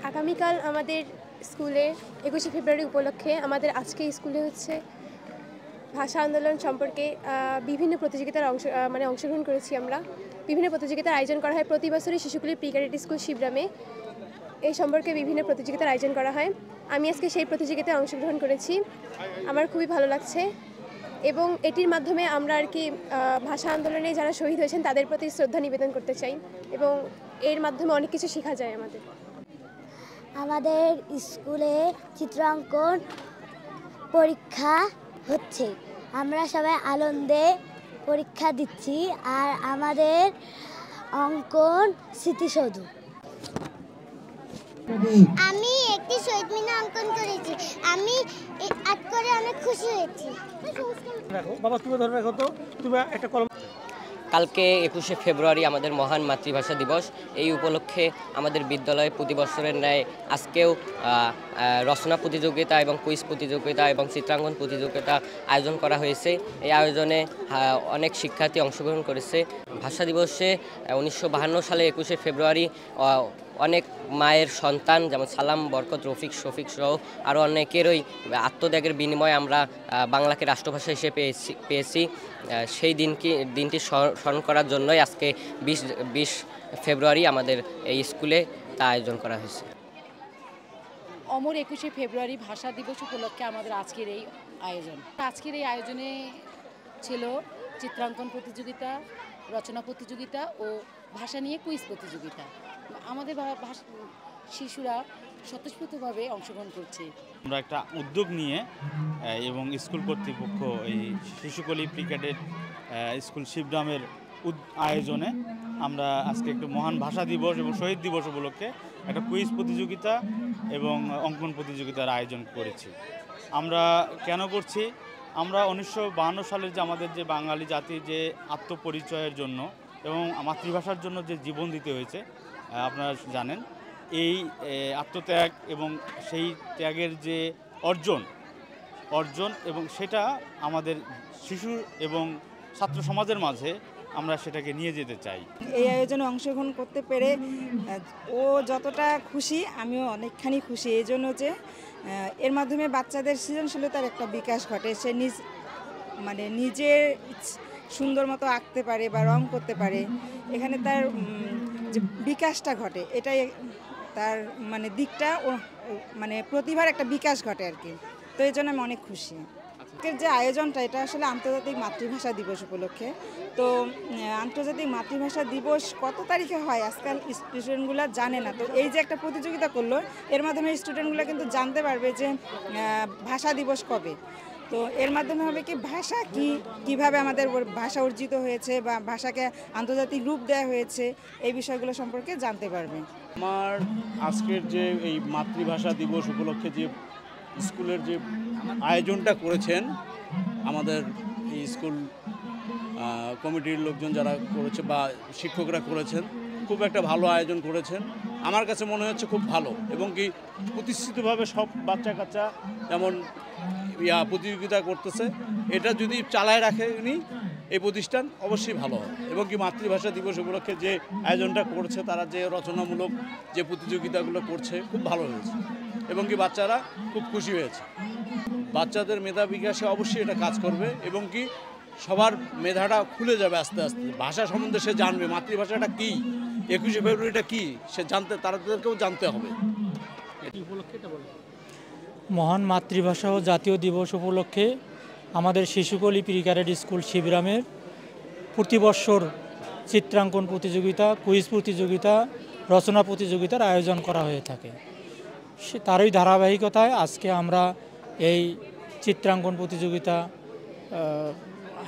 আগামীকাল আমাদের স্কুলে ২১শে ফেব্রুয়ারি উপলক্ষে আমাদের আজকে স্কুলে হচ্ছে ভাষা আন্দোলন সম্পর্কে বিভিন্ন প্রতিযোগিতার অংশগ্রহণ করেছি আমরা। বিভিন্ন প্রতিযোগিতার আয়োজন করা হয় প্রতি বছরই শিশুকুলি প্রি ক্যাডেট স্কুল শিবগ্রামে। এই সম্পর্কে বিভিন্ন প্রতিযোগিতার আয়োজন করা হয়। আমি আজকে সেই প্রতিযোগিতায় অংশগ্রহণ করেছি। আমার খুবই ভালো লাগছে এবং এটির মাধ্যমে আমরা ভাষা আন্দোলনে যারা শহীদ হয়েছেন তাদের প্রতি শ্রদ্ধা নিবেদন করতে চাই এবং এর মাধ্যমে অনেক কিছু শেখা যায় আমাদের স্কুলে চিত্রাঙ্কন পরীক্ষা হচ্ছে। আমরা সবাই আনন্দে পরীক্ষা দিচ্ছি আর আমাদের অঙ্কন স্মৃতিসৌধ। আমি একটি শহীদ মিনার অঙ্কন করেছি। আমি আর্ট করে অনেক খুশি হয়েছি। বাবা তুমি ধরে রাখো তো, তুমি একটা কলম। কালকে ২১শে ফেব্রুয়ারি আমাদের মহান মাতৃভাষা দিবস। এই উপলক্ষে আমাদের বিদ্যালয়ে প্রতি বছরের ন্যায় আজকেও রচনা প্রতিযোগিতা এবং কুইজ প্রতিযোগিতা এবং চিত্রাঙ্কন প্রতিযোগিতা আয়োজন করা হয়েছে। এই আয়োজনে অনেক শিক্ষার্থী অংশগ্রহণ করেছে। ভাষা দিবসে ১৯৫২ সালে ২১শে ফেব্রুয়ারি অনেক মায়ের সন্তান যেমন সালাম, বরকত, রফিক, শফিক সহ আরও অনেকেরই আত্মত্যাগের বিনিময়ে আমরা বাংলাকে রাষ্ট্রভাষা হিসেবে পেয়েছি। সেই দিনটি স্মরণ করার জন্যই আজকে ২০ ফেব্রুয়ারি আমাদের এই স্কুলে তা আয়োজন করা হয়েছে। অমর ২১শে ফেব্রুয়ারি ভাষা দিবস উপলক্ষে আমাদের আজকের এই আয়োজনে ছিল চিত্রাঙ্কন প্রতিযোগিতা, রচনা প্রতিযোগিতা ও ভাষা নিয়ে কুইজ প্রতিযোগিতা। আমাদের শিশুরা স্বতঃস্ফূর্তভাবে অংশগ্রহণ করছে। আমরা একটা উদ্যোগ নিয়ে এবং স্কুল কর্তৃপক্ষ এই শিশুকলি প্রি ক্যাডেট স্কুল শিবগ্রামের আয়োজনে আমরা আজকে একটু মহান ভাষা দিবস এবং শহীদ দিবস উপলক্ষে একটা কুইজ প্রতিযোগিতা এবং অঙ্কন প্রতিযোগিতার আয়োজন করেছি। আমরা কেন করছি? আমরা ১৯৫২ সালের যে আমাদের যে বাঙালি জাতির যে আত্মপরিচয়ের জন্য এবং মাতৃভাষার জন্য যে জীবন দিতে হয়েছে আপনারা জানেন, এই আত্মত্যাগ এবং সেই ত্যাগের যে অর্জন এবং সেটা আমাদের শিশু এবং ছাত্র সমাজের মাঝে আমরা সেটাকে নিয়ে যেতে চাই। এই আয়োজনে অংশগ্রহণ করতে পেরে ও যতটা খুশি, আমিও অনেকখানি খুশি এই জন্য যে এর মাধ্যমে বাচ্চাদের সৃজনশীলতার একটা বিকাশ ঘটে। সে নিজের সুন্দর মতো আঁকতে পারে বা রং করতে পারে। এখানে তার যে বিকাশটা ঘটে, এটাই তার দিকটা প্রতিভার একটা বিকাশ ঘটে আর কি। তো এই জন্য আমি অনেক খুশি। আজকের যে আয়োজনটা, এটা আসলে আন্তর্জাতিক মাতৃভাষা দিবস উপলক্ষে। তো আন্তর্জাতিক মাতৃভাষা দিবস কত তারিখে হয় আজকাল স্টুডেন্টগুলো জানে না। তো এই যে একটা প্রতিযোগিতা করলো, এর মাধ্যমে স্টুডেন্টগুলো কিন্তু জানতে পারবে যে ভাষা দিবস কবে। তো এর মাধ্যমে হবে কি, ভাষা কিভাবে আমাদের ভাষা অর্জিত হয়েছে বা ভাষাকে আন্তর্জাতিক রূপ দেওয়া হয়েছে, এই বিষয়গুলো সম্পর্কে জানতে পারবে। আমার আজকের যে এই মাতৃভাষা দিবস উপলক্ষে যে স্কুলের যে আয়োজনটা করেছেন আমাদের এই স্কুল কমিটির লোকজন যারা করেছে বা শিক্ষকরা করেছেন, খুব একটা ভালো আয়োজন করেছেন। আমার কাছে মনে হচ্ছে খুব ভালো এবং কি প্রতিষ্ঠিতভাবে সব বাচ্চা কাচ্চা যেমন প্রতিযোগিতা করতেছে, এটা যদি চালায় রাখেনি এই প্রতিষ্ঠান অবশ্যই ভালো হবে। এবং কি মাতৃভাষা দিবস উপলক্ষে যে আয়োজনটা করছে, তারা যে রচনামূলক যে প্রতিযোগিতাগুলো করছে খুব ভালো হয়েছে এবং কি বাচ্চারা খুব খুশি হয়েছে। বাচ্চাদের মেধা বিকাশে অবশ্যই এটা কাজ করবে এবং কি সবার মেধাটা খুলে যাবে আস্তে আস্তে। ভাষা সম্বন্ধে সে জানবে, মাতৃভাষাটা কী, ২১শে ফেব্রুয়ারিটা কী সে তাদেরকেও জানতে হবে। মহান মাতৃভাষা ও জাতীয় দিবস উপলক্ষে আমাদের শিশুকলি প্রি ক্যাডেট স্কুল শিবগ্রামের প্রতি বৎসর চিত্রাঙ্কন প্রতিযোগিতা, কুইজ প্রতিযোগিতা, রচনা প্রতিযোগিতার আয়োজন করা হয়ে থাকে। তারই ধারাবাহিকতায় আজকে আমরা এই চিত্রাঙ্কন প্রতিযোগিতা,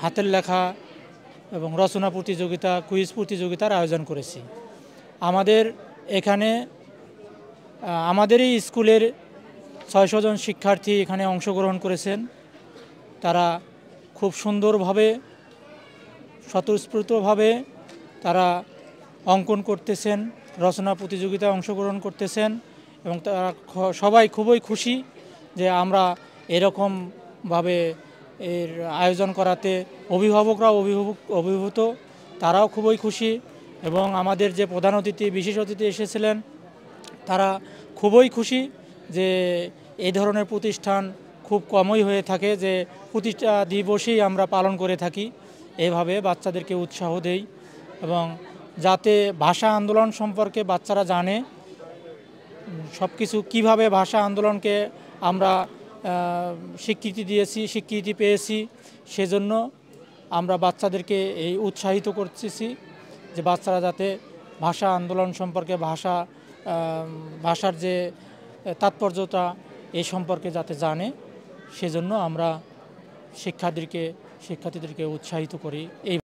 হাতের লেখা এবং রচনা প্রতিযোগিতা, কুইজ প্রতিযোগিতার আয়োজন করেছি। আমাদের এখানে আমাদেরই স্কুলের ৬০০ জন শিক্ষার্থী এখানে অংশগ্রহণ করেছেন। তারা খুব সুন্দরভাবে, স্বতঃস্ফূর্তভাবে তারা অঙ্কন করতেছেন, রচনা প্রতিযোগিতায় অংশগ্রহণ করতেছেন এবং তারা সবাই খুবই খুশি যে আমরা এরকমভাবে এর আয়োজন করাতে। অভিভাবকরা অভিভূত, তারাও খুবই খুশি এবং আমাদের যে প্রধান অতিথি, বিশেষ অতিথি এসেছিলেন তারা খুবই খুশি যে এই ধরনের প্রতিষ্ঠান খুব কমই হয়ে থাকে, যে প্রতিটা দিবসেই আমরা পালন করে থাকি। এভাবে বাচ্চাদেরকে উৎসাহ দেই এবং যাতে ভাষা আন্দোলন সম্পর্কে বাচ্চারা জানে, সব কিছু কীভাবে ভাষা আন্দোলনকে আমরা স্বীকৃতি পেয়েছি, সেজন্য আমরা বাচ্চাদেরকে এই উৎসাহিত করতেছি যে বাচ্চারা যাতে ভাষা আন্দোলন সম্পর্কে, ভাষার যে তাৎপর্যতা এই সম্পর্কে যাতে জানে, সেজন্য আমরা শিক্ষার্থীদেরকে উৎসাহিত করি। এই